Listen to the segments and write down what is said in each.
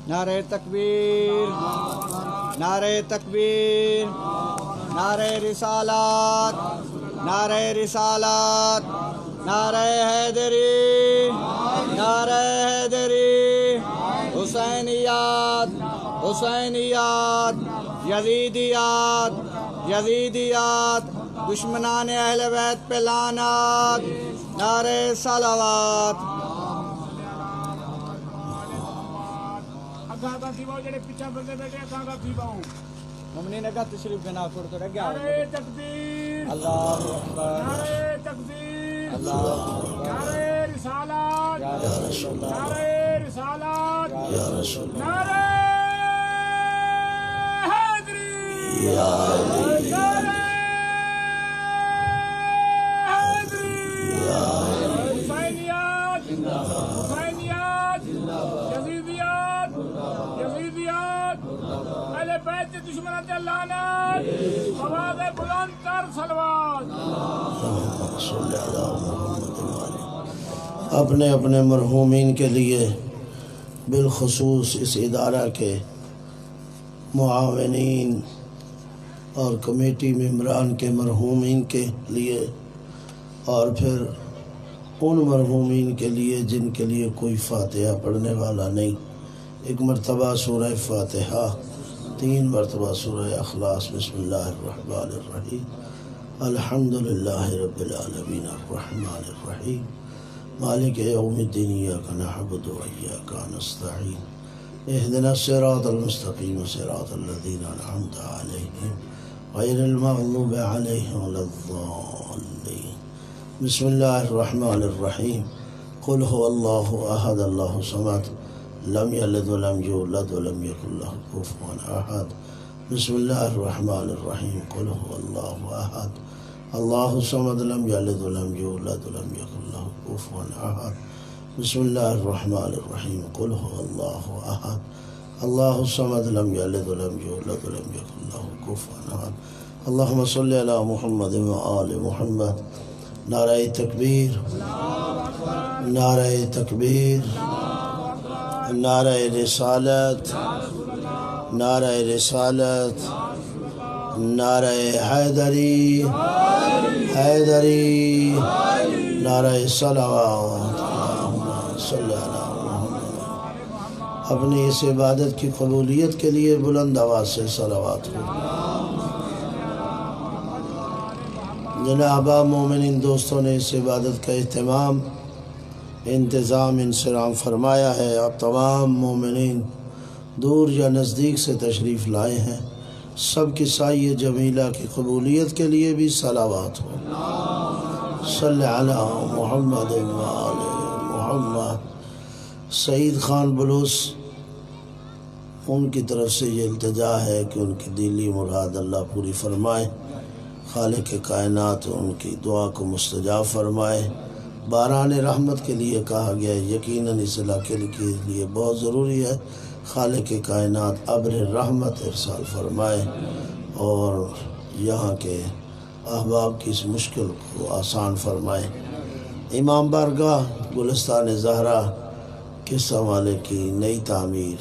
نعرہ تکبیر، نعرہ تکبیر، نعرہ رسالات، نعرہ رسالات، نعرہ حیدری، نعرہ حیدری، حسینیات، حسینیات، یزیدیات، یزیدیات، دشمنان اہل بیت پہ لعنت، نعرہ صلوات۔ مومنین اگا تشریف بنا کرتے رہ گیا۔ نعرہ تکبیر، اللہ اکبر، نعرہ تکبیر، اللہ اکبر، نعرہ رسالات، یا رسول اللہ، نعرہ رسالات، یا رسول اللہ، نعرہ حیدری، یا علی، نعرہ حیدری، حسینیات، حسینیات، یزیدیات، یزیدیات، اہل بیت کے دشمنان تے لعنت، آواز بلند کر صلوات۔ اپنے اپنے مرحومین کے لیے، بالخصوص اس ادارہ کے معاونین اور کمیٹی ممبران کے مرحومین کے لیے، اور پھر ان مرحومین کے لیے جن کے لیے کوئی فاتحہ پڑھنے والا نہیں، ایک مرتبہ سورہ فاتحہ، 3 مرتبہ سورہ اخلاص۔ بسم اللہ الرحمن الرحیم، الحمدللہ رب العالمین الرحمن الرحیم مالک یوم الدین، ایاک نعبد و ایاک نستعین، اہدنا الصراط المستقیم صراط الذین انعمت علیہم غیر المغضوب علیہم ولا الضالین۔ بسم اللہ الرحمن الرحیم، قل هو اللہ احد اللہ الصمد لم یلد ولم یولد ولم یکن لہ کفوا احد۔ بسم اللہ الرحمن الرحیم، قل هو اللہ احد اللہ الصمد لم یلد ولم یولد ولم یکن لہ کفوا احد۔ بسم اللہ الرحمن الرحیم، قل هو اللہ احد اللہ الصمد لم یلد ولم یولد ولم یکن لہ کفوا احد۔ اللہم صلی علی محمد و آل محمد۔ نعرہ تکبیر، نعرہ تکبیر، نعرہ رسالت، نعرہ رسالت، نعرہ حیدری، حیدری، نعرہ صلوات، اللہم صلی علی محمد۔ اپنی اس عبادت کی قبولیت کے لیے بلند آواز سے صلوات ہو۔ جناب مومنین دوستوں نے اس عبادت کا اہتمام، انتظام، انصرام فرمایا ہے، اور تمام مومنین دور یا نزدیک سے تشریف لائے ہیں، سب کی سعی جمیلہ کی قبولیت کے لیے بھی صلوات ہو۔ صلی علی محمد و آل محمد۔ سعید خان بلوچ، ان کی طرف سے یہ التجا ہے کہ ان کی دلی مراد اللہ پوری فرمائے، خالق کائنات ان کی دعا کو مستجاب فرمائے۔ باران رحمت کے لیے کہا گیا ہے، یقیناً اس علاقے کے لیے بہت ضروری ہے، خالق کائنات ابر رحمت ارسال فرمائے اور یہاں کے احباب کی اس مشکل کو آسان فرمائے۔ امام بارگاہ گلستان زہرا قصہ والے کی نئی تعمیر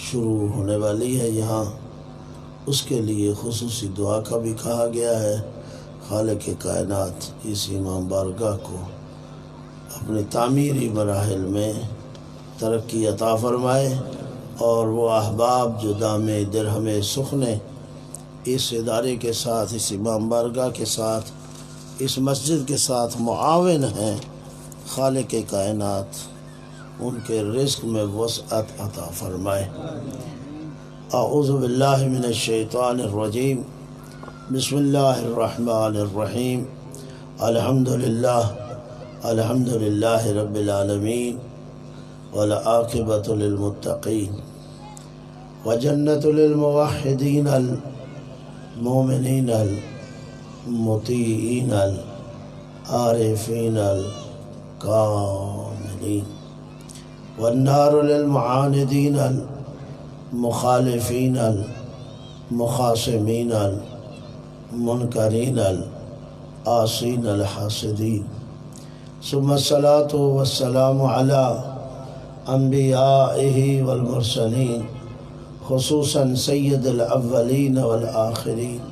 شروع ہونے والی ہے یہاں، اس کے لیے خصوصی دعا کا بھی کہا گیا ہے۔ خالق کائنات اس امام بارگاہ کو اپنے تعمیری مراحل میں ترقی عطا فرمائے، اور وہ احباب جو دام درہم سخنے اس ادارے کے ساتھ، اس امام بارگاہ کے ساتھ، اس مسجد کے ساتھ معاون ہیں، خالق کائنات ان کے رزق میں وسعت عطا فرمائے۔ اعوذ باللہ من الشیطان الرجیم، بسم اللہ الرحمن الرحیم، الحمدللہ، الحمدللہ رب العالمین، والعاقبۃ للمتقین، وجنت للموحدین المؤمنین المطیعین العارفین الکاملین، والنار للمعاندین المخالفین المخاصمین المنکرین العاصین الحاسدین، ثم الصلاة والسلام علی انبیائہ والمرسلین خصوصاً سید الاولین والآخرین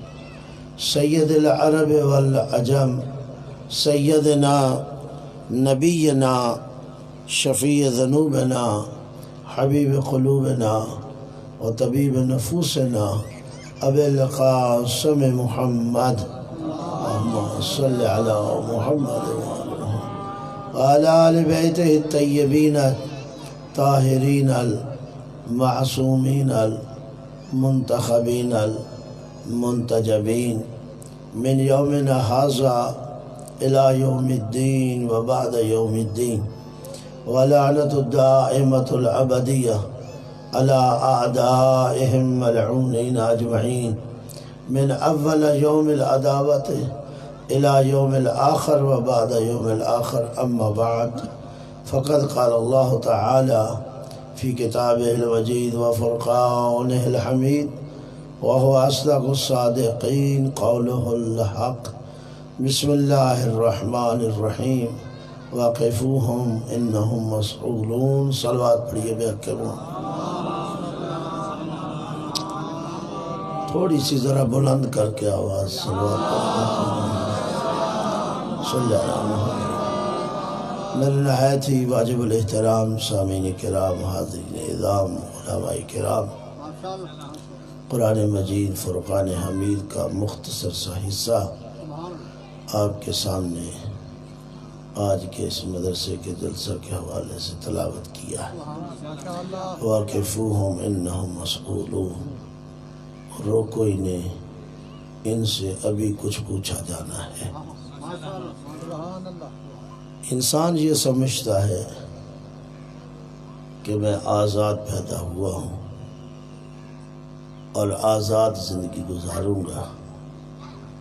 سید العرب والعجم سیدنا نبینا شفیع ذنوبنا حبیب قلوبنا و طبیب نفوسنا ابی القاسم محمد اللہم صلی علی محمد وعلی آل بیتہ الطیبین الطاہرین المعصومین المنتخبین المنتجبین من یومنا ھذا الى یوم الدین و بعد یوم الدین ولعنت الدائمة العبدیہ على أعدائهم ملعونين أجمعين من أول يوم العداوة إلى يوم الآخر وبعد يوم الآخر أما بعد فقد قال الله تعالى في كتابه المجيد وفرقانه الحميد وهو أصدق الصادقين قوله الحق بسم الله الرحمن الرحيم وقفوهم إنهم مسؤولون صلوات پڑھیے بے حق تھوڑی سی ذرا بلند کر کے آواز صلوات صلی اللہ علیہ وسلم۔ میرے نہایت ہی واجب الاحترام سامعین کرام، حاضرین اعظام، علماء کرام، قرآن مجید فرقان حمید کا مختصر سا حصہ آپ کے سامنے آج کے اس مدرسے کے جلسہ کے حوالے سے تلاوت کیا ہے۔ واقفوہم انہم مسئولون، روکو انہیں، ان سے ابھی کچھ پوچھا جانا ہے۔ انسان یہ سمجھتا ہے کہ میں آزاد پیدا ہوا ہوں اور آزاد زندگی گزاروں گا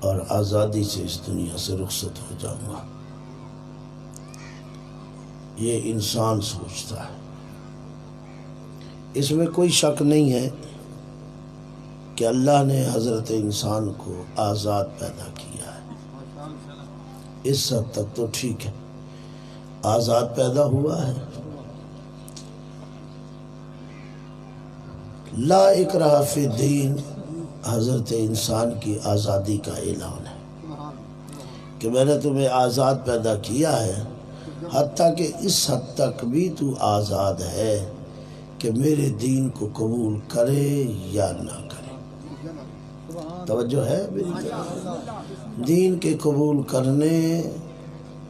اور آزادی سے اس دنیا سے رخصت ہو جاؤں گا، یہ انسان سوچتا ہے۔ اس میں کوئی شک نہیں ہے کہ اللہ نے حضرت انسان کو آزاد پیدا کیا ہے، اس حد تک تو ٹھیک ہے، آزاد پیدا ہوا ہے۔ لا اکراہ فی الدین حضرت انسان کی آزادی کا اعلان ہے کہ میں نے تمہیں آزاد پیدا کیا ہے، حتیٰ کہ اس حد تک بھی تو آزاد ہے کہ میرے دین کو قبول کرے یا نہ کرے۔ توجہ ہے میری طرف؟ دین کے قبول کرنے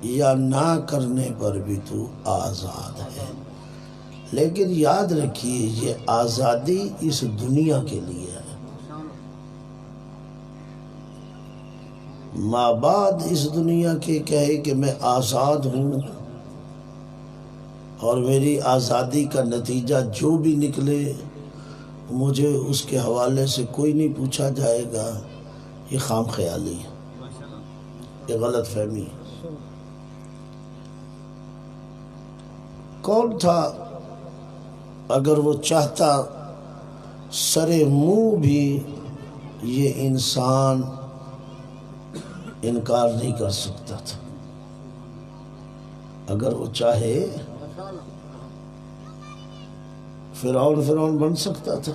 یا نہ کرنے پر بھی تو آزاد ہے، لیکن یاد رکھیے یہ آزادی اس دنیا کے لیے ہے۔ ماں بعد اس دنیا کے کہے کہ میں آزاد ہوں اور میری آزادی کا نتیجہ جو بھی نکلے مجھے اس کے حوالے سے کوئی نہیں پوچھا جائے گا، یہ خام خیالی ہے، یہ غلط فہمی ہے۔ کون تھا اگر وہ چاہتا سرے منہ بھی یہ انسان انکار نہیں کر سکتا تھا؟ اگر وہ چاہے فرعون بن سکتا تھا،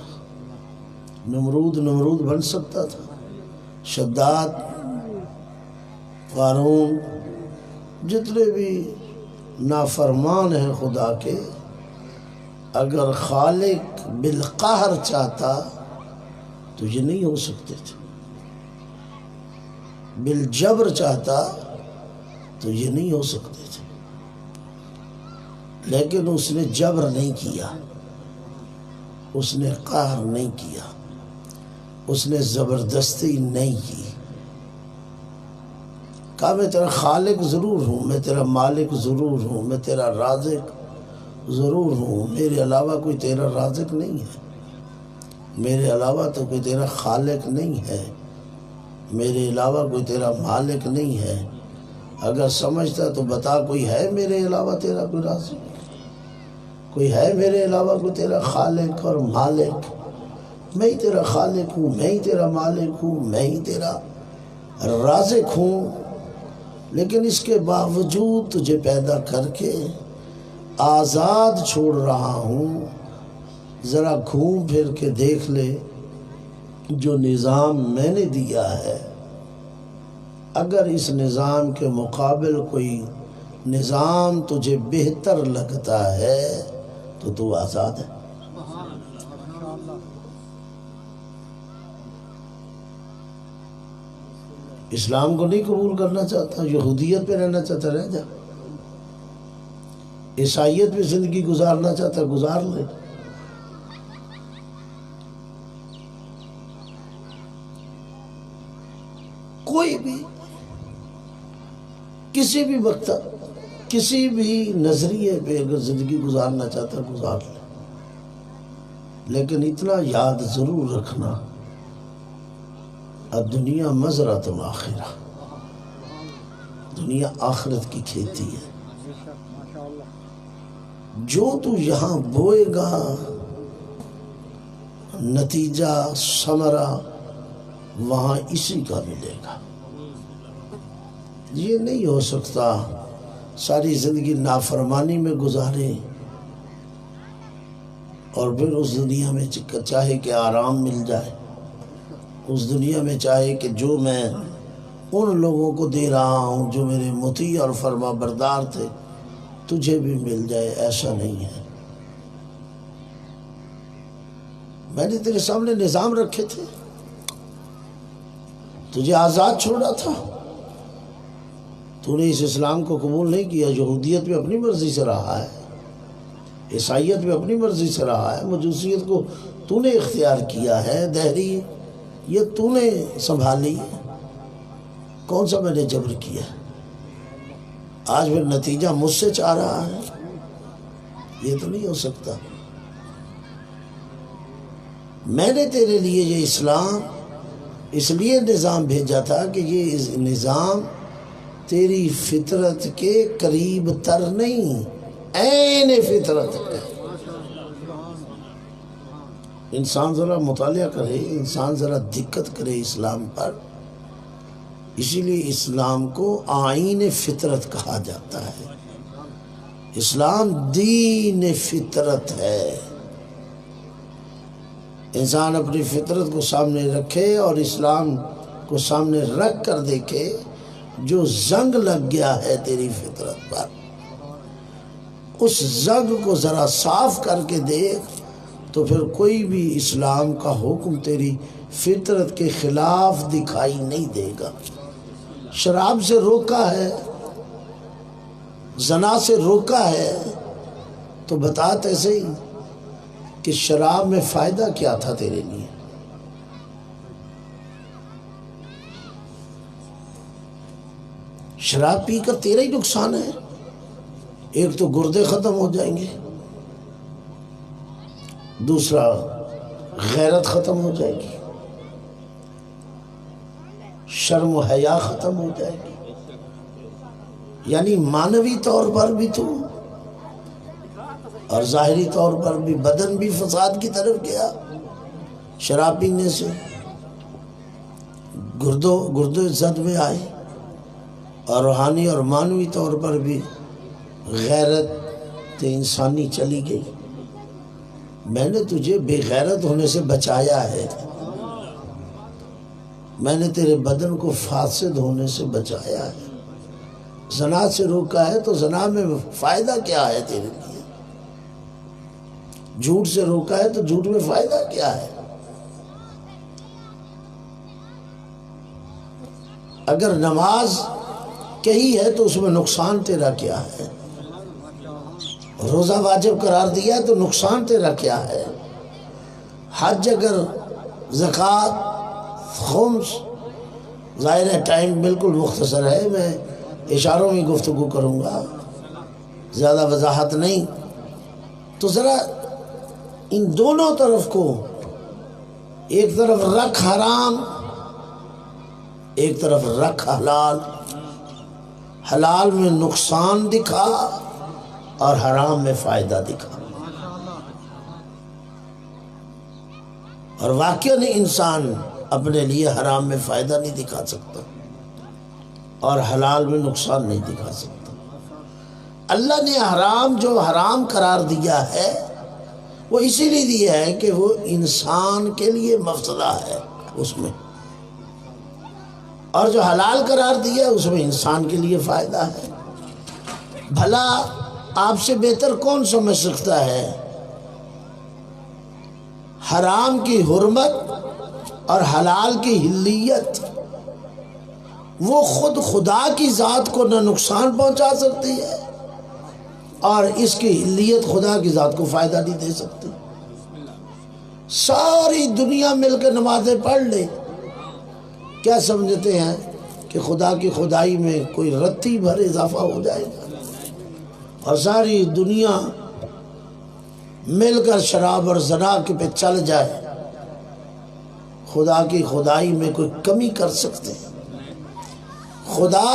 نمرود بن سکتا تھا، شداد، قارون، جتنے بھی نافرمان ہیں خدا کے، اگر خالق بالقہر چاہتا تو یہ نہیں ہو سکتے تھے، بالجبر چاہتا تو یہ نہیں ہو سکتے تھے، لیکن اس نے جبر نہیں کیا، اس نے قہر نہیں کیا، اس نے زبردستی نہیں کی۔ کہا میں تیرا خالق ضرور ہوں، میں تیرا مالک ضرور ہوں، میں تیرا رازق ضرور ہوں، میرے علاوہ کوئی تیرا رازق نہیں ہے، میرے علاوہ تو کوئی تیرا خالق نہیں ہے، میرے علاوہ کوئی تیرا مالک نہیں ہے۔ اگر سمجھتا تو بتا کوئی ہے میرے علاوہ تیرا کوئی رازق، کوئی ہے میرے علاوہ کوئی تیرا خالق اور مالک؟ میں ہی تیرا خالق ہوں، میں ہی تیرا مالک ہوں، میں ہی تیرا رازق ہوں، لیکن اس کے باوجود تجھے پیدا کر کے آزاد چھوڑ رہا ہوں، ذرا گھوم پھر کے دیکھ لے جو نظام میں نے دیا ہے، اگر اس نظام کے مقابل کوئی نظام تجھے بہتر لگتا ہے تو تو آزاد ہے۔ اسلام کو نہیں قبول کرنا چاہتا، یہودیت پہ رہنا چاہتا، رہ جا۔ عیسائیت پہ زندگی گزارنا چاہتا، گزار لے۔ کوئی بھی کسی بھی وقت کسی بھی نظریے پہ اگر زندگی گزارنا چاہتا گزار لے، لیکن اتنا یاد ضرور رکھنا، الدنیا مزرعۃ الآخرہ، دنیا آخرت کی کھیتی ہے۔ جو تو یہاں بوئے گا نتیجہ ثمرہ وہاں اسی کا ملے گا۔ یہ نہیں ہو سکتا ساری زندگی نافرمانی میں گزارے اور پھر اس دنیا میں چاہے کہ آرام مل جائے، اس دنیا میں چاہے کہ جو میں ان لوگوں کو دے رہا ہوں جو میرے مطیع اور فرما بردار تھے تجھے بھی مل جائے۔ ایسا نہیں ہے۔ میں نے تیرے سامنے نظام رکھے تھے، تجھے آزاد چھوڑا تھا، تو نے اس اسلام کو قبول نہیں کیا، یہودیت بھی اپنی مرضی سے رہا ہے، عیسائیت بھی اپنی مرضی سے رہا ہے، مجوسیت کو تو نے اختیار کیا ہے، دہری یہ تو نے سنبھالی، کون سا میں نے جبر کیا؟ آج پھر نتیجہ مجھ سے چاہ رہا ہے، یہ تو نہیں ہو سکتا۔ میں نے تیرے لیے یہ اسلام اس لیے نظام بھیجا تھا کہ یہ نظام تیری فطرت کے قریب تر نہیں، عین فطرت ہے۔ انسان ذرا مطالعہ کرے، انسان ذرا دقت کرے اسلام پر، اسی لیے اسلام کو آئین فطرت کہا جاتا ہے۔ اسلام دین فطرت ہے۔ انسان اپنی فطرت کو سامنے رکھے اور اسلام کو سامنے رکھ کر دیکھے، جو زنگ لگ گیا ہے تیری فطرت پر، اس زنگ کو ذرا صاف کر کے دیکھ، تو پھر کوئی بھی اسلام کا حکم تیری فطرت کے خلاف دکھائی نہیں دے گا۔ شراب سے روکا ہے، زنا سے روکا ہے، تو بتا ایسے ہی کہ شراب میں فائدہ کیا تھا تیرے لیے؟ شراب پی کر تیرا ہی نقصان ہے۔ ایک تو گردے ختم ہو جائیں گے، دوسرا غیرت ختم ہو جائے گی، شرم و حیا ختم ہو جائے گی، یعنی معنوی طور پر بھی تو اور ظاہری طور پر بھی بدن بھی فساد کی طرف گیا شراب پینے سے، گردے زد میں آئے، اور روحانی اور معنوی طور پر بھی غیرت انسانی چلی گئی۔ میں نے تجھے بے غیرت ہونے سے بچایا ہے، میں نے تیرے بدن کو فاسد ہونے سے بچایا ہے۔ زنا سے روکا ہے تو زنا میں فائدہ کیا ہے تیرے لیے؟ جھوٹ سے روکا ہے تو جھوٹ میں فائدہ کیا ہے؟ اگر نماز کہی ہے تو اس میں نقصان تیرا کیا ہے؟ روزہ واجب قرار دیا ہے تو نقصان تیرا کیا ہے؟ حج اگر زکوٰۃ خمس، ظاہر ہے ٹائم بالکل مختصر ہے، میں اشاروں میں گفتگو کروں گا، زیادہ وضاحت نہیں، تو ذرا ان دونوں طرف کو، ایک طرف رکھ حرام، ایک طرف رکھ حلال، حلال میں نقصان دکھا اور حرام میں فائدہ دکھا۔ اور واقعاً انسان اپنے لیے حرام میں فائدہ نہیں دکھا سکتا اور حلال میں نقصان نہیں دکھا سکتا۔ اللہ نے حرام جو حرام قرار دیا ہے وہ اسی لیے دیا ہے کہ وہ انسان کے لیے مفسدہ ہے اس میں، اور جو حلال قرار دیا ہے اس میں انسان کے لیے فائدہ ہے۔ بھلا آپ سے بہتر کون سمجھ سکتا ہے حرام کی حرمت اور حلال کی حلیت؟ وہ خود خدا کی ذات کو نہ نقصان پہنچا سکتی ہے اور اس کی حلیت خدا کی ذات کو فائدہ نہیں دے سکتی۔ ساری دنیا مل کے نمازیں پڑھ لے، کیا سمجھتے ہیں کہ خدا کی خدائی میں کوئی رتی بھر اضافہ ہو جائے گا؟ اور ساری دنیا مل کر شراب اور زنا کے پہ چل جائے، خدا کی خدائی میں کوئی کمی کر سکتے ہیں؟ خدا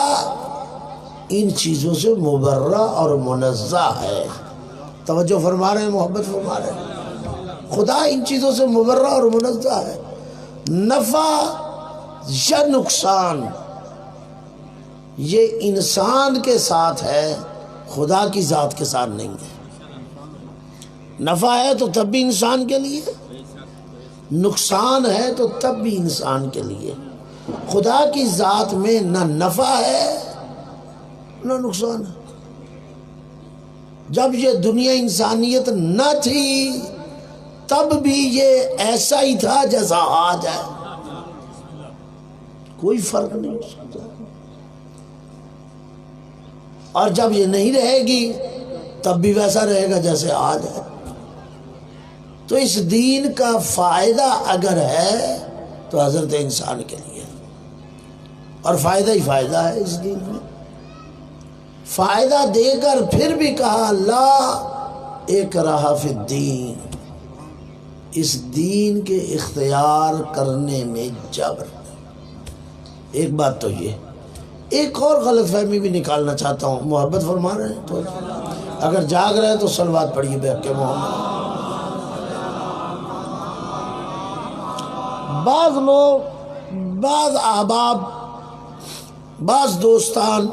ان چیزوں سے مبرہ اور منزہ ہے۔ توجہ فرما رہے ہیں، محبت فرما رہے ہیں؟ خدا ان چیزوں سے مبرہ اور منزہ ہے۔ نفع یا نقصان یہ انسان کے ساتھ ہے، خدا کی ذات کے ساتھ نہیں ہے۔ نفع ہے تو تب بھی انسان کے لیے، نقصان ہے تو تب بھی انسان کے لیے۔ خدا کی ذات میں نہ نفع ہے نہ نقصان ہے۔ جب یہ دنیا انسانیت نہ تھی تب بھی یہ ایسا ہی تھا جیسا آج ہے، کوئی فرق نہیں ہو سکتا۔ اور جب یہ نہیں رہے گی تب بھی ویسا رہے گا جیسے آج ہے۔ تو اس دین کا فائدہ اگر ہے تو حضرت انسان کے لیے، اور فائدہ ہی فائدہ ہے اس دین میں۔ فائدہ دے کر پھر بھی کہا لا اکراہ فی الدین، اس دین کے اختیار کرنے میں جبر نہیں۔ ایک بات تو یہ، ایک اور غلط فہمی بھی نکالنا چاہتا ہوں، محبت فرما رہے ہیں تو اگر جاگ رہے ہیں تو صلوات پڑھیے بے حق محمد۔ بعض لوگ، بعض احباب، بعض دوستان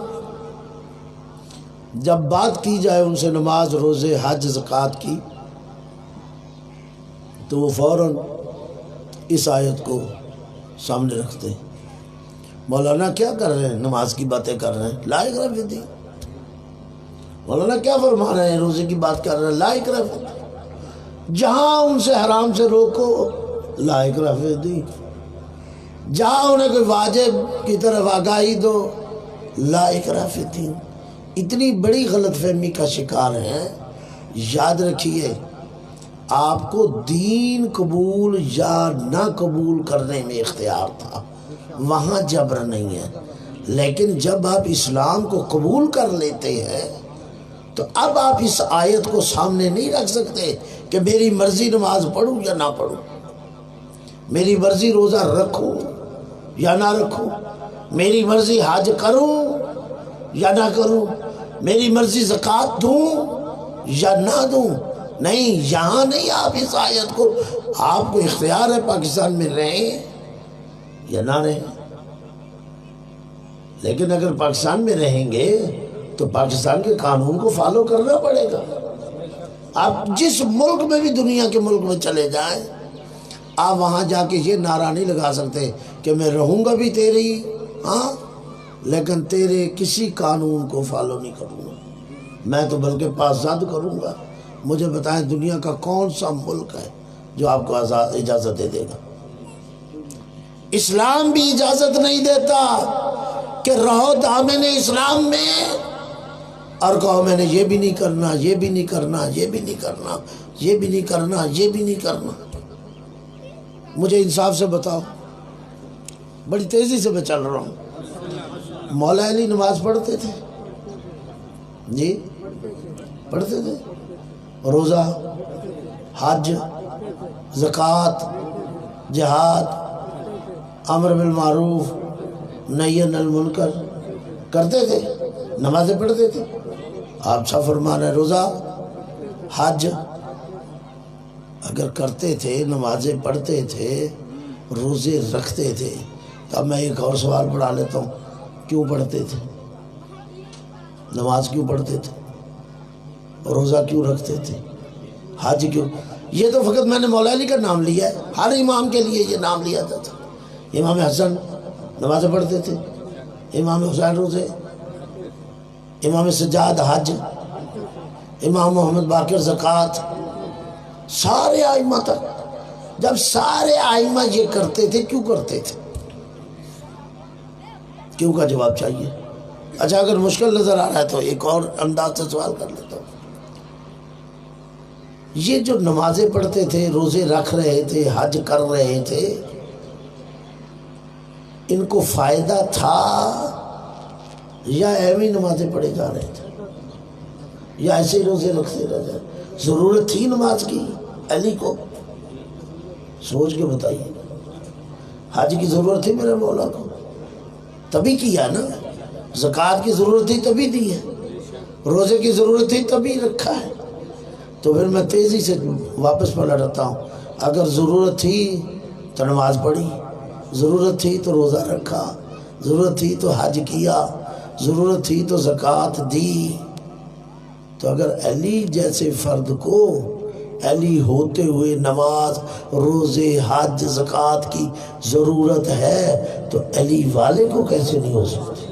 جب بات کی جائے ان سے نماز، روزے، حج، زکوٰۃ کی تو وہ فوراً اس آیت کو سامنے رکھتے ہیں۔ مولانا کیا کر رہے ہیں؟ نماز کی باتیں کر رہے ہیں، لا اکراہ فی الدین۔ مولانا کیا فرما رہے ہیں؟ روزے کی بات کر رہے ہیں، لا اکراہ فی الدین۔ جہاں ان سے حرام سے روکو لا اکراہ فی الدین، جہاں انہیں کوئی واجب کی طرف آگاہی دو لا اکراہ فی الدین۔ اتنی بڑی غلط فہمی کا شکار ہیں۔ یاد رکھیے، آپ کو دین قبول یا نہ قبول کرنے میں اختیار تھا، وہاں جبر نہیں ہے۔ لیکن جب آپ اسلام کو قبول کر لیتے ہیں تو اب آپ اس آیت کو سامنے نہیں رکھ سکتے کہ میری مرضی نماز پڑھوں یا نہ پڑھوں، میری مرضی روزہ رکھوں یا نہ رکھوں، میری مرضی حج کروں یا نہ کروں، میری مرضی زکوٰۃ دوں یا نہ دوں۔ نہیں، یہاں نہیں، آپ اس آیت کو، آپ کو اختیار ہے پاکستان میں رہیں یا نہ رہیں، لیکن اگر پاکستان میں رہیں گے تو پاکستان کے قانون کو فالو کرنا پڑے گا۔ آپ جس ملک میں بھی، دنیا کے ملک میں چلے جائیں، آپ وہاں جا کے یہ نعرہ نہیں لگا سکتے کہ میں رہوں گا بھی تیری، ہاں، لیکن تیرے کسی قانون کو فالو نہیں کروں گا، میں تو بلکہ پاسداد کروں گا۔ مجھے بتائیں دنیا کا کون سا ملک ہے جو آپ کو اجازت دے دے گا؟ اسلام بھی اجازت نہیں دیتا کہ رہو دامن اسلام میں اور کہو میں نے یہ بھی نہیں کرنا، یہ بھی نہیں کرنا، یہ بھی نہیں کرنا، یہ بھی نہیں کرنا، یہ بھی نہیں کرنا۔ مجھے انصاف سے بتاؤ، بڑی تیزی سے میں چل رہا ہوں، مولا علی نماز پڑھتے تھے؟ جی پڑھتے تھے؟ روزہ، حج، زکوٰۃ، جہاد، امر بالمعروف، نہی عن المنکر کرتے تھے، نمازیں پڑھتے تھے۔ آپ سا فرمان ہے روزہ، حج اگر کرتے تھے، نمازیں پڑھتے تھے، روزے رکھتے تھے، تو اب میں ایک اور سوال پڑھا لیتا ہوں، کیوں پڑھتے تھے؟ نماز کیوں پڑھتے تھے؟ روزہ کیوں رکھتے تھے، حج کیوں؟ یہ تو فقط میں نے مولا علی کا نام لیا ہے، ہر امام کے لیے یہ نام لیا تھا۔ امام حسن نمازیں پڑھتے تھے، امام حسین روزے، امام سجاد حج، امام محمد باقر زکوٰۃ، سارے ائمہ تک۔ جب سارے ائمہ یہ کرتے تھے کیوں کرتے تھے؟ کیوں کا جواب چاہیے۔ اچھا اگر مشکل نظر آ رہا ہے تو ایک اور انداز سے سوال کر لیتا ہوں۔ یہ جو نمازیں پڑھتے تھے، روزے رکھ رہے تھے، حج کر رہے تھے، ان کو فائدہ تھا یا ایویں نمازیں پڑھے جا رہے تھے، یا ایسے ہی روزے رکھتے رہ جائے؟ ضرورت تھی نماز کی علی کو؟ سوچ کے بتائیے۔ حج کی ضرورت تھی میرے مولا کو، تبھی کیا نا۔ زکوٰۃ کی ضرورت تھی تبھی دی ہے، روزے کی ضرورت تھی تبھی رکھا ہے۔ تو پھر میں تیزی سے واپس پلٹتا ہوں۔ اگر ضرورت تھی تو نماز پڑھی، ضرورت تھی تو روزہ رکھا، ضرورت تھی تو حج کیا، ضرورت تھی تو زکوٰۃ دی۔ تو اگر علی جیسے فرد کو علی ہوتے ہوئے نماز، روزے، حج، زکوٰۃ کی ضرورت ہے تو علی والے کو کیسے نہیں ہو سکتی؟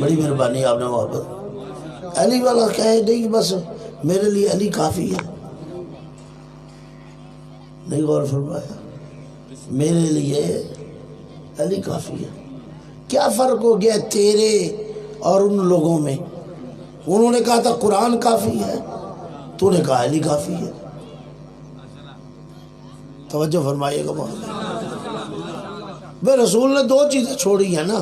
بڑی مہربانی آپ نے محبت۔ علی والا کہے نہیں بس میرے لیے علی کافی ہے، نہیں غور فرمایا؟ میرے لیے علی کافی ہے۔ کیا فرق ہو گیا تیرے اور ان لوگوں میں؟ انہوں نے کہا تھا قرآن کافی ہے، تو نے کہا علی کافی ہے۔ توجہ فرمائیے گا بھائی، رسول نے دو چیزیں چھوڑی ہیں نا۔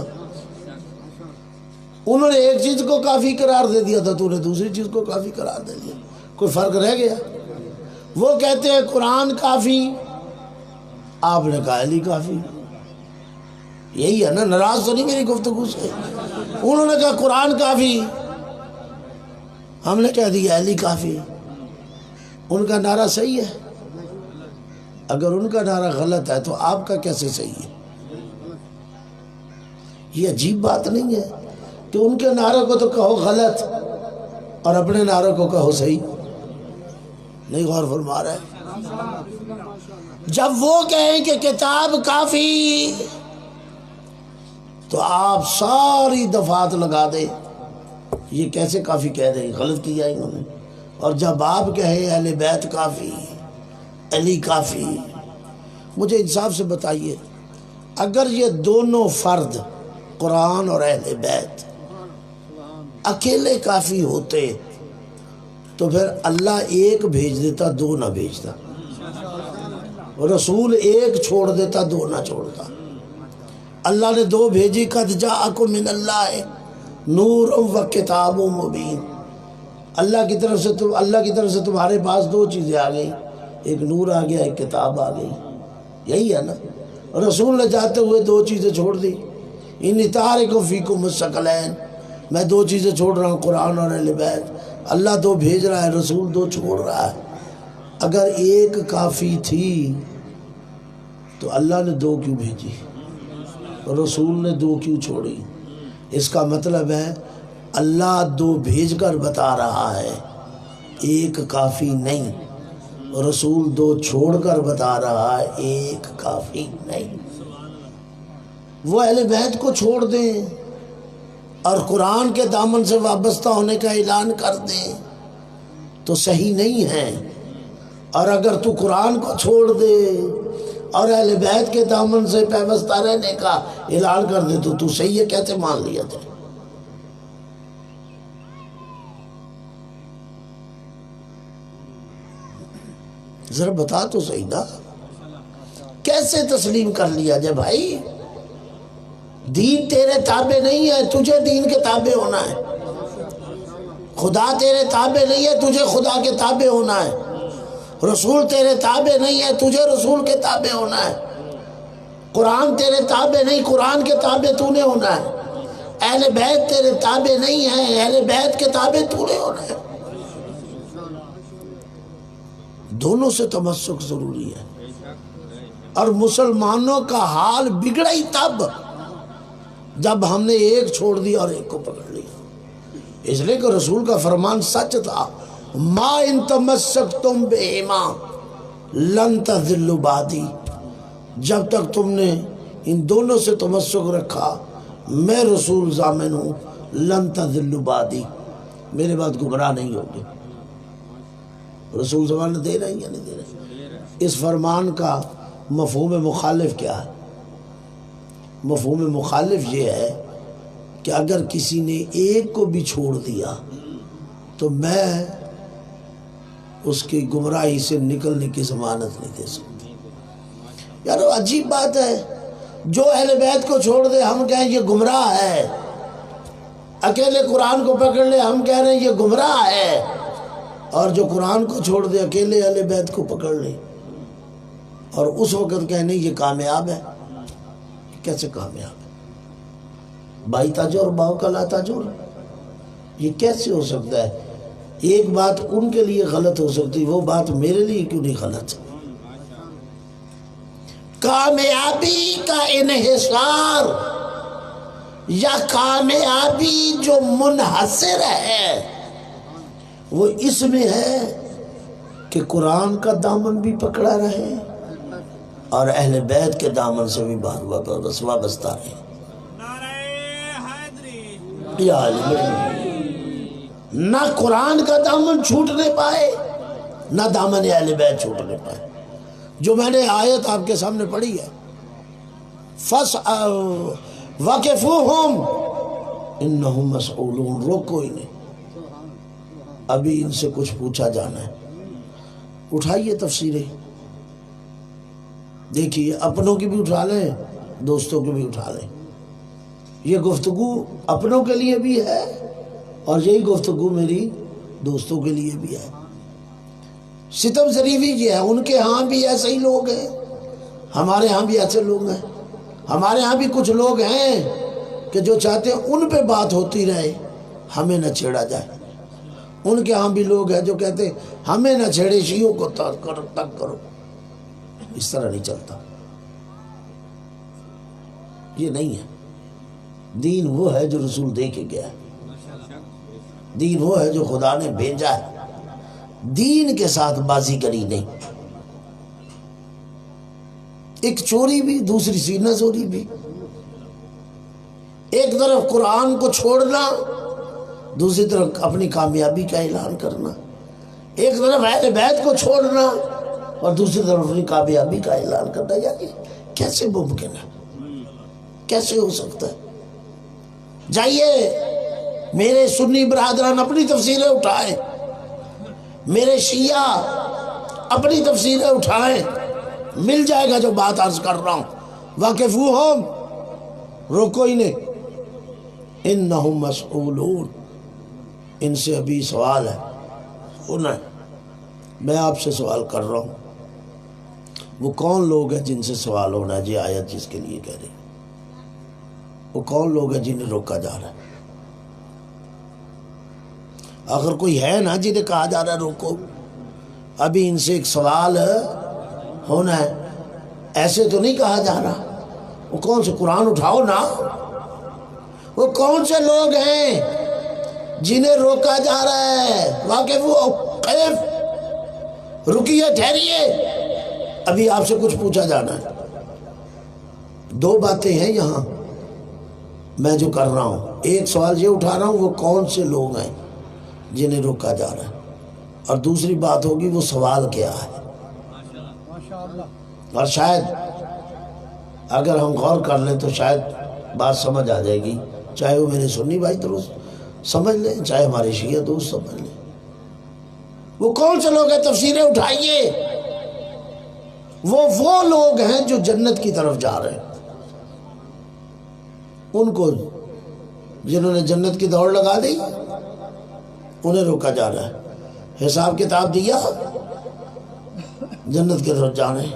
انہوں نے ایک چیز کو کافی قرار دے دیا تھا، تو نے دوسری چیز کو کافی قرار دے دیا، کوئی فرق رہ گیا؟ وہ کہتے ہیں قرآن کافی، آپ نے کہا علی کافی۔ یہی ہے نا، ناراض تو نہیں میری گفتگو سے؟ انہوں نے کہا قرآن کافی، ہم نے کہہ دیا علی کافی۔ ان کا نعرہ صحیح ہے؟ اگر ان کا نعرہ غلط ہے تو آپ کا کیسے صحیح ہے؟ یہ عجیب بات نہیں ہے کہ ان کے نعرے کو تو کہو غلط اور اپنے نعرے کو کہو صحیح؟ نہیں غور فرما رہا ہے؟ جب وہ کہیں کہ کتاب کافی تو آپ ساری دفعات لگا دیں یہ کیسے کافی کہہ دیں، غلط کیا انہوں نے۔ اور جب آپ کہیں اہل بیت کافی، علی کافی، مجھے انصاف سے بتائیے، اگر یہ دونوں فرد قرآن اور اہل بیت اکیلے کافی ہوتے تو پھر اللہ ایک بھیج دیتا، دو نہ بھیجتا، رسول ایک چھوڑ دیتا، دو نہ چھوڑتا۔ اللہ نے دو بھیجی، قد جاءکم من اللہ نور و کتاب مبین۔ اللہ کی طرف سے تمہارے پاس دو چیزیں آ گئی، ایک نور آ گیا، ایک کتاب آ گئی۔ یہی ہے نا، رسول نے جاتے ہوئے دو چیزیں چھوڑ دی، انی تارک فیکم الثقلین، میں دو چیزیں چھوڑ رہا ہوں، قرآن اور اہل بیت۔ اللہ دو بھیج رہا ہے، رسول دو چھوڑ رہا ہے۔ اگر ایک کافی تھی تو اللہ نے دو کیوں بھیجی، رسول نے دو کیوں چھوڑی؟ اس کا مطلب ہے اللہ دو بھیج کر بتا رہا ہے ایک کافی نہیں، رسول دو چھوڑ کر بتا رہا ہے ایک کافی نہیں۔ وہ اہل بیت کو چھوڑ دیں اور قرآن کے دامن سے وابستہ ہونے کا اعلان کر دیں تو صحیح نہیں ہے، اور اگر تو قرآن کو چھوڑ دے اور اہل بیت کے دامن سے پیوستہ رہنے کا اعلان کر دے تو صحیح ہے کہتے مان لیا جائے۔ ذرا بتا تو صحیح نا، کیسے تسلیم کر لیا جائے بھائی؟ دین تیرے تابع نہیں ہے، تجھے دین کے تابع ہونا ہے۔ خدا تیرے تابع نہیں ہے، تجھے خدا کے تابع ہونا ہے۔ رسول تیرے تابع نہیں ہے، تجھے رسول کے تابع ہونا ہے۔ قرآن تیرے تابع نہیں، قرآن کے تابع تو نے ہونا ہے۔ اہل بیت تیرے تابع نہیں ہے، اہل بیت کے تابع تو نے ہونا ہے۔ دونوں سے تمسک ضروری ہے، اور مسلمانوں کا حال بگڑا ہی تب جب ہم نے ایک چھوڑ دیا اور ایک کو پکڑ لیا۔ اس لیے کہ رسول کا فرمان سچ تھا، ما ان تمسکتم بہما لن تضلوا بعدی، جب تک تم نے ان دونوں سے تمسک رکھا، میں رسول ضامن ہوں، لن تضلوا بعدی، میرے بعد گمراہ نہیں ہوگے۔ رسول زمان دے رہے ہیں یا نہیں دے رہے؟ اس فرمان کا مفہوم مخالف کیا ہے؟ مفہوم مخالف یہ ہے کہ اگر کسی نے ایک کو بھی چھوڑ دیا تو میں اس کی گمراہی سے نکلنے کی ضمانت نہیں دے سکتی۔ یار عجیب بات ہے، جو اہل بیت کو چھوڑ دے ہم کہیں یہ گمراہ ہے، اکیلے قرآن کو پکڑ لے ہم کہہ رہے ہیں یہ گمراہ ہے، اور جو قرآن کو چھوڑ دے اکیلے اہل بیت کو پکڑ لے اور اس وقت کہنے یہ کامیاب ہے۔ کیسے کامیاب ہے؟ بائی تاجر اور باؤ کا لا تاجر، یہ کیسے ہو سکتا ہے؟ ایک بات ان کے لیے غلط ہو سکتی، وہ بات میرے لیے کیوں نہیں غلط؟ کامیابی کا انحصار یا کامیابی جو منحصر ہے وہ اس میں ہے کہ قرآن کا دامن بھی پکڑا رہے اور اہل بیت کے دامن سے بھی وابستہ رہے۔ یا نہ قرآن کا دامن چھوٹنے پائے نہ دامن اہل بیت چھوٹنے پائے۔ جو میں نے آیت آپ کے سامنے پڑھی ہے، وَقِفُوهُمْ إِنَّهُمْ مَسْئُولُونَ، روکو انہیں، ابھی ان سے کچھ پوچھا جانا ہے۔ اٹھائیے تفسیریں، دیکھیے، اپنوں کی بھی اٹھا لیں، دوستوں کی بھی اٹھا لیں۔ یہ گفتگو اپنوں کے لیے بھی ہے اور یہی گفتگو میری دوستوں کے لیے بھی ہے۔ ستم ظریفی یہ ہے، ان کے ہاں بھی ایسے ہی لوگ ہیں، ہمارے ہاں بھی ایسے لوگ ہیں۔ ہمارے ہاں بھی کچھ لوگ ہیں کہ جو چاہتے ہیں ان پہ بات ہوتی رہے، ہمیں نہ چھیڑا جائے۔ ان کے ہاں بھی لوگ ہیں جو کہتے ہیں ہمیں نہ چھیڑے، شیعوں کو تک کرو۔ اس طرح نہیں چلتا، یہ نہیں ہے۔ دین وہ ہے جو رسول دے کے گیا ہے، دین وہ ہے جو خدا نے بھیجا ہے۔ دین کے ساتھ بازی کری نہیں، ایک چوری بھی دوسری سینہ زوری بھی، ایک طرف قرآن کو چھوڑنا دوسری طرف اپنی کامیابی کا اعلان کرنا، ایک طرف اہل بیت کو چھوڑنا اور دوسری طرف اپنی کامیابی کا اعلان کرنا۔ یعنی کیسے ممکن ہے؟ کیسے ہو سکتا ہے؟ جائیے میرے سنی برادران اپنی تفسیریں اٹھائیں، میرے شیعہ اپنی تفسیریں اٹھائیں، مل جائے گا جو بات عرض کر رہا ہوں۔ واقفوہم، روکو انہیں، انہم مسئولون، ان سے ابھی سوال ہے ہونا ہے۔ میں آپ سے سوال کر رہا ہوں، وہ کون لوگ ہیں جن سے سوال ہونا ہے؟ جی آیت جس کے لیے کہہ رہی، وہ کون لوگ ہیں جنہیں روکا جا رہا ہے؟ اگر کوئی ہے نا جنہیں کہا جا رہا ہے روکو، ابھی ان سے ایک سوال ہونا ہے، ایسے تو نہیں کہا جا رہا۔ وہ کون سے؟ قرآن اٹھاؤ نا، وہ کون سے لوگ ہیں جنہیں روکا جا رہا ہے؟ واقف رکیے، ٹھہریے، ابھی آپ سے کچھ پوچھا جانا ہے۔ دو باتیں ہیں یہاں میں جو کر رہا ہوں، ایک سوال یہ اٹھا رہا ہوں وہ کون سے لوگ ہیں جنہیں روکا جا رہا ہے، اور دوسری بات ہوگی وہ سوال کیا ہے۔ اور شاید اگر ہم غور کر لیں تو شاید بات سمجھ آ جائے گی، چاہے وہ میرے سنی بھائی درست سمجھ لیں، چاہے ہمارے شیعہ دوست سمجھ لیں۔ وہ کون سے لوگ ہیں؟ تفسیریں اٹھائیے۔ وہ لوگ ہیں جو جنت کی طرف جا رہے ہیں، ان کو جنہوں نے جنت کی دوڑ لگا دی انہیں روکا جا رہا ہے۔ حساب کتاب دیا، جنت کی طرف جانا ہے۔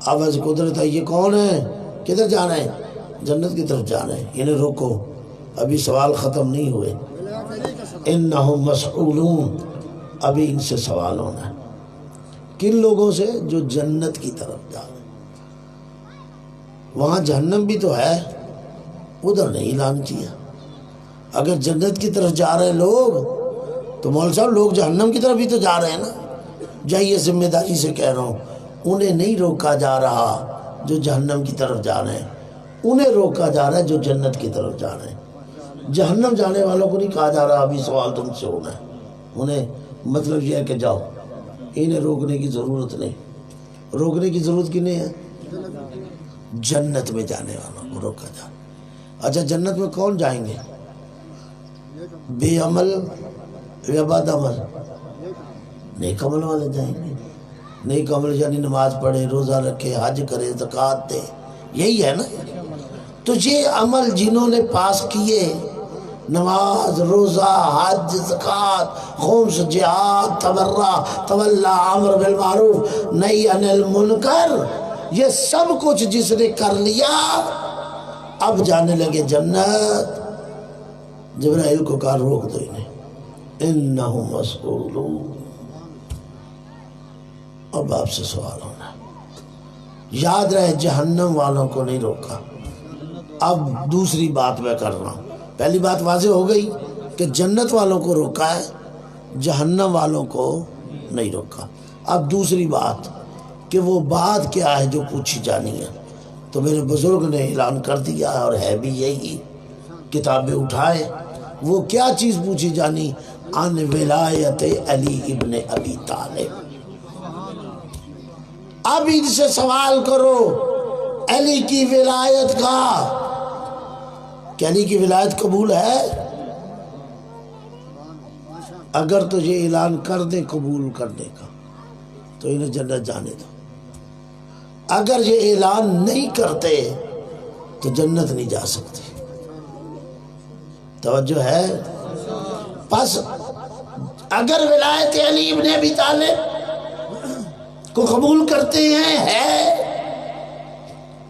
آواز قدرت ہے، یہ کون ہے؟ کدھر جانا ہے؟ جنت کی طرف جانا ہے، انہیں روکو، ابھی سوال ختم نہیں ہوئے۔ انہم مسئولون، ابھی ان سے سوال ہونا ہے۔ کن لوگوں سے؟ جو جنت کی طرف جا رہے ہیں۔ وہاں جہنم بھی تو ہے، ادھر نہیں اعلان کیا۔ اگر جنت کی طرف جا رہے لوگ تو مول صاحب لوگ جہنم کی طرف بھی تو جا رہے ہیں نا. جائیے ذمہ داری سے کہہ رہا ہوں، انہیں نہیں روکا جا رہا جو جہنم کی طرف جا رہے ہیں، انہیں روکا جا رہا ہے جو جنت کی طرف جا رہے ہیں. جہنم جانے والوں کو نہیں کہا جا رہا ابھی سوال تم سے ہونا ہے. انہیں مطلب یہ ہے کہ جاؤ، انہیں روکنے کی ضرورت نہیں. روکنے کی ضرورت کنہیں ہے؟ جنت میں جانے والوں کو روکا جا. اچھا جنت میں کون جائیں گے؟ بے عمل یا بد عمل؟ نیک عمل والے جائیں گے. نیک عمل یعنی نماز پڑھے، روزہ رکھے، حج کرے، زکوٰۃ دے، یہی ہے نا. تو یہ عمل جنہوں نے پاس کیے، نماز، روزہ، حج، زکوٰۃ، خمس، جہاد، تبرع، تولا، امر بالمعروف، نہی عن المنکر، یہ سب کچھ جس نے کر لیا اب جانے لگے جنت. جبرائیل کو کہا روک دو انہیں، انہم مسئولون. اب آپ سے سوال ہونا ہے. یاد رہے جہنم والوں کو نہیں روکا. اب دوسری بات میں کر رہا ہوں. پہلی بات واضح ہو گئی کہ جنت والوں کو روکا ہے، جہنم والوں کو نہیں روکا. اب دوسری بات کہ وہ بات کیا ہے جو پوچھی جانی ہے. تو میرے بزرگ نے اعلان کر دیا اور ہے بھی یہی، کتابیں اٹھائے. وہ کیا چیز پوچھی جانی؟ عن ولایت علی ابن ابی طالب. اب ان سے سوال کرو علی کی ولایت کا، کہ علی کی ولایت قبول ہے؟ اگر تو یہ اعلان کر دیں قبول کرنے کا تو انہیں جنت جانے دو. اگر یہ اعلان نہیں کرتے تو جنت نہیں جا سکتے. توجہ ہے؟ پس اگر ولایت علی ابن ابی طالب کو قبول کرتے ہیں ہے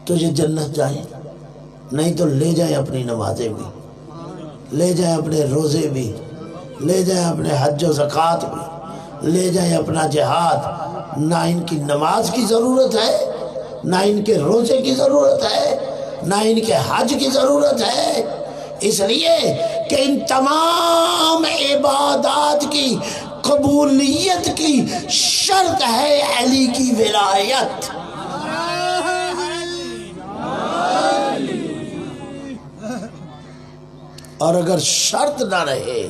تو یہ جنت جائیں، نہیں تو لے جائیں اپنی نمازیں بھی، لے جائیں اپنے روزے بھی، لے جائیں اپنے حج و زکوٰۃ بھی، لے جائیں اپنا جہاد. نہ ان کی نماز کی ضرورت ہے، نہ ان کے روزے کی ضرورت ہے، نہ ان کے حج کی ضرورت ہے. اس لیے کہ ان تمام عبادات کی قبولیت کی شرط ہے علی کی ولایت. اور اگر شرط نہ رہے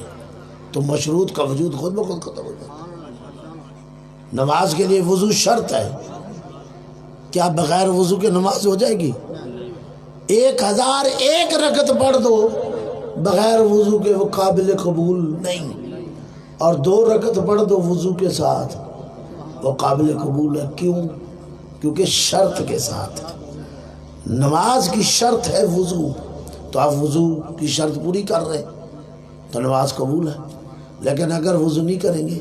تو مشروط کا وجود خود بخود ختم ہو جاتا. نماز کے لیے وضو شرط ہے، کیا بغیر وضو کے نماز ہو جائے گی؟ 1001 رکعت پڑھ دو بغیر وضو کے وہ قابل قبول نہیں، اور 2 رکعت پڑھ دو وضو کے ساتھ وہ قابل قبول ہے. کیوں؟ کیونکہ شرط کے ساتھ ہے. نماز کی شرط ہے وضو، تو آپ وضو کی شرط پوری کر رہے تو نماز قبول ہے. لیکن اگر وضو نہیں کریں گے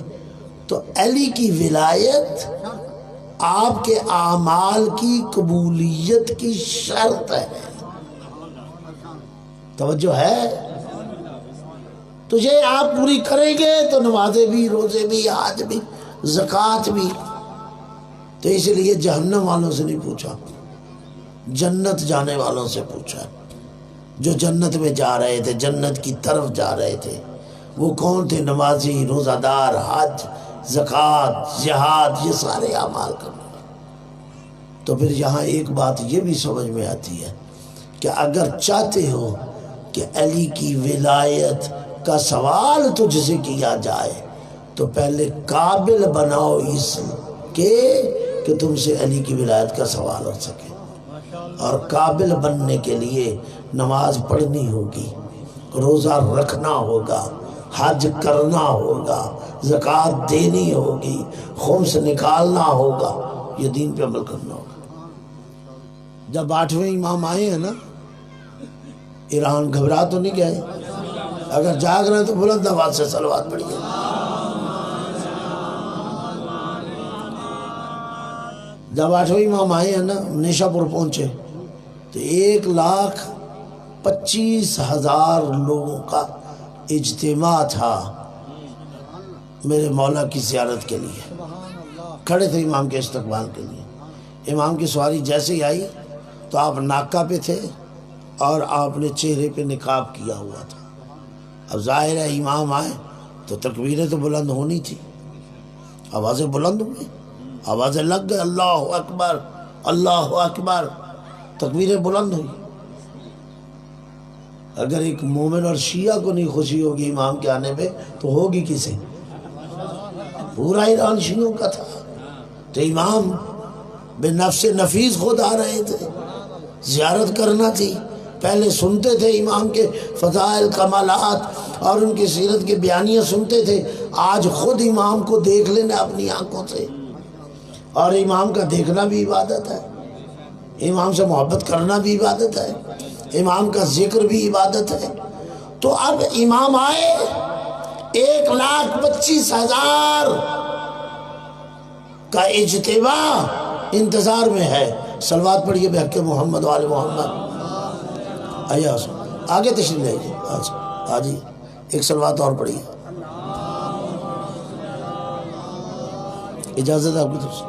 تو علی کی ولایت آپ کے اعمال کی قبولیت کی شرط ہے. توجہ ہے؟ تو یہ آپ پوری کریں گے تو نمازیں بھی، روزے بھی، حج بھی، زکوٰۃ بھی. تو اس لیے جہنم والوں سے نہیں پوچھا، جنت جانے والوں سے پوچھا. جو جنت میں جا رہے تھے، جنت کی طرف جا رہے تھے، وہ کون تھے؟ نمازی، روزہ دار، حج، زکوٰۃ، جہاد، یہ سارے اعمال کرنے والے. تو پھر یہاں ایک بات یہ بھی سمجھ میں آتی ہے کہ اگر چاہتے ہو کہ علی کی ولایت کا سوال تجھ سے کیا جائے تو پہلے قابل بناؤ اس کے کہ تم سے علی کی ولایت کا سوال ہو سکے. اور قابل بننے کے لیے نماز پڑھنی ہوگی، روزہ رکھنا ہوگا، حج کرنا ہوگا، زکوٰۃ دینی ہوگی، خمس نکالنا ہوگا، یہ دین پہ عمل کرنا ہوگا. جب 8ویں امام آئے ہیں نا، ایران گھبرا تو نہیں گئے؟ اگر جاگ رہے ہیں تو بلند آواز سے صلوات پڑھیے. جب 8ویں امام آئے ہیں نا، نیشا پور پہنچے تو 1,25,000 لوگوں کا اجتماع تھا میرے مولا کی زیارت کے لیے. کھڑے تھے امام کے استقبال کے لیے. امام کی سواری جیسے ہی آئی تو آپ ناکہ پہ تھے اور آپ نے چہرے پہ نقاب کیا ہوا تھا. اب ظاہر ہے امام آئے تو تکبیریں تو بلند ہونی تھی، آوازیں بلند ہوئی، آوازیں لگ گئے، اللہ اکبر اللہ اکبر، تکبیریں بلند ہوئی۔ اگر ایک مومن اور شیعہ کو نہیں خوشی ہوگی امام کے آنے پہ تو ہوگی کسے؟ پورا ایران شیعوں کا تھا۔ تو امام بے نفس نفیس خود آ رہے تھے، زیارت کرنا تھی، پہلے سنتے تھے امام کے فضائل کمالات اور ان کی سیرت کے بیانیاں سنتے تھے، آج خود امام کو دیکھ لینا اپنی آنکھوں سے، اور امام کا دیکھنا بھی عبادت ہے، امام سے محبت کرنا بھی عبادت ہے، امام کا ذکر بھی عبادت ہے۔ تو اب امام آئے 1,25,000 کا اجتماع انتظار میں ہے۔ صلوات پڑھیے بحق محمد وآل محمد۔ آئیے آگے تشریف لے آجیے، ایک صلوات اور پڑھیے، اجازت ہے آپ کی طرف سے؟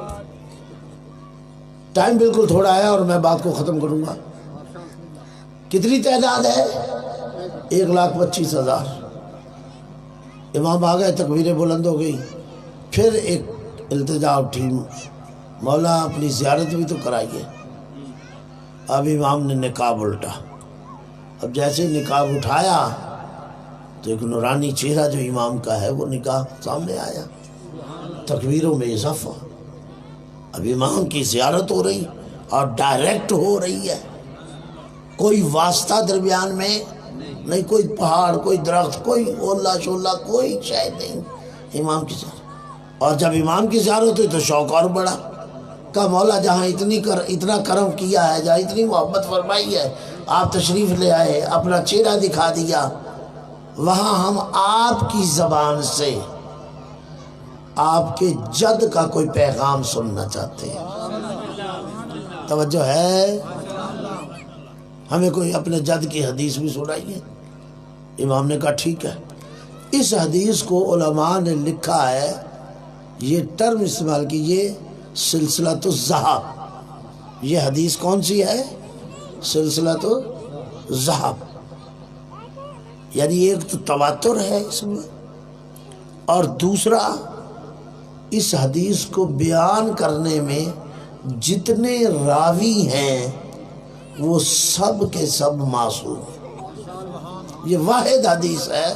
ٹائم بالکل تھوڑا ہے اور میں بات کو ختم کروں گا۔ کتنی تعداد ہے؟ 1,25,000۔ امام آ گئے، تکبیریں بلند ہو گئی، پھر ایک التجا اٹھی، مولا اپنی زیارت بھی تو کرائیے۔ اب امام نے نقاب الٹا، اب جیسے نقاب اٹھایا تو ایک نورانی چہرہ جو امام کا ہے وہ نقاب سامنے آیا، تکبیروں میں اضافہ۔ اب امام کی زیارت ہو رہی اور ڈائریکٹ ہو رہی ہے، کوئی واسطہ درمیان میں نہیں، کوئی پہاڑ، کوئی درخت، کوئی اولا شولا، کوئی شے نہیں، امام کی زیارت۔ اور جب امام کی زیارت ہوئی تو شوق اور بڑا، کہ مولا جہاں اتنا کرم کیا ہے، جہاں اتنی محبت فرمائی ہے، آپ تشریف لے آئے، اپنا چہرہ دکھا دیا، وہاں ہم آپ کی زبان سے آپ کے جد کا کوئی پیغام سننا چاہتے ہیں۔ توجہ ہے؟ ہمیں کوئی اپنے جد کی حدیث بھی سنائیے۔ امام نے کہا ٹھیک ہے۔ اس حدیث کو علماء نے لکھا ہے، یہ ٹرم استعمال کیجئے، سلسلۃ الذہب۔ یہ حدیث کون سی ہے؟ سلسلۃ الذہب، یعنی ایک تو تواتر ہے اس میں، اور دوسرا اس حدیث کو بیان کرنے میں جتنے راوی ہیں وہ سب کے سب معصوم ہیں۔ یہ واحد حدیث ہے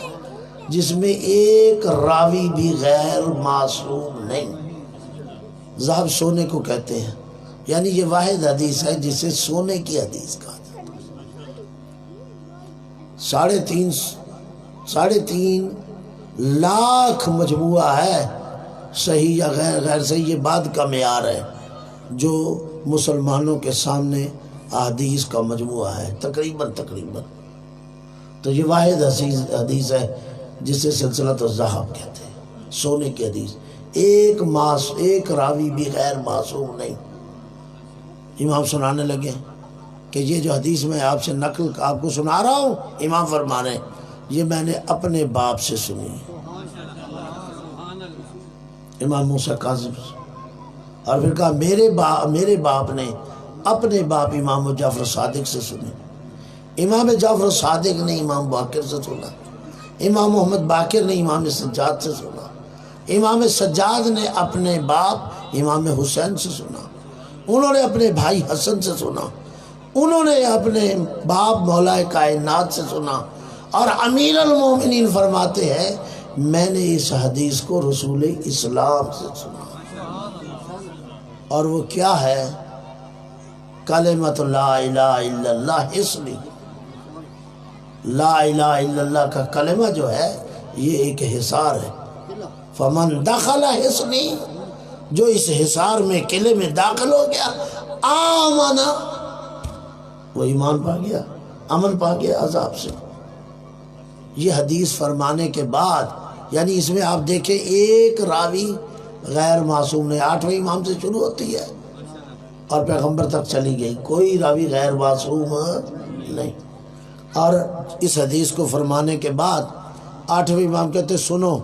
جس میں ایک راوی بھی غیر معصوم نہیں۔ ذہب سونے کو کہتے ہیں، یعنی یہ واحد حدیث ہے جسے سونے کی حدیث کہا جاتا ہے۔ 3.5 لاکھ مجموعہ ہے، صحیح یا غیر صحیح یہ بات کا معیار ہے جو مسلمانوں کے سامنے احادیث کا مجموعہ ہے، تقریباً۔ تو یہ واحد حدیث ہے جسے سلسلۃ الذہب کہتے ہیں، سونے کی حدیث، ایک راوی بھی غیر معصوم نہیں۔ امام سنانے لگے کہ یہ جو حدیث میں آپ سے نقل آپ کو سنا رہا ہوں، امام فرما رہے ہیں یہ میں نے اپنے باپ سے سنی، امام موسیٰ کاظم، اور پھر کہا میرے باپ نے اپنے باپ امام جعفر صادق سے سنی، امام جعفر صادق نے امام باقر سے سنا، امام محمد باقر نے امام سجاد سے سنا، امام سجاد نے اپنے باپ امام حسین سے سنا، انہوں نے اپنے بھائی حسن سے سنا، انہوں نے اپنے باپ مولا کائنات سے سنا، اور امیر المومنین فرماتے ہیں میں نے اس حدیث کو رسول اسلام سے سنا، اور وہ کیا ہے؟ کلمۃ لا الہ الا اللہ حصنی۔ لا الہ الا اللہ کا کلمہ جو ہے یہ ایک حصار ہے، فمن دخل حصنی، جو اس حصار میں قلعے میں داخل ہو گیا، آمنا، وہ ایمان پا گیا، امن پا گیا عذاب سے۔ یہ حدیث فرمانے کے بعد، یعنی اس میں آپ دیکھیں ایک راوی غیر معصوم نے، 8ویں امام سے شروع ہوتی ہے اور پیغمبر تک چلی گئی، کوئی راوی غیر معصوم نہیں۔ اور اس حدیث کو فرمانے کے بعد 8ویں امام کہتے سنو،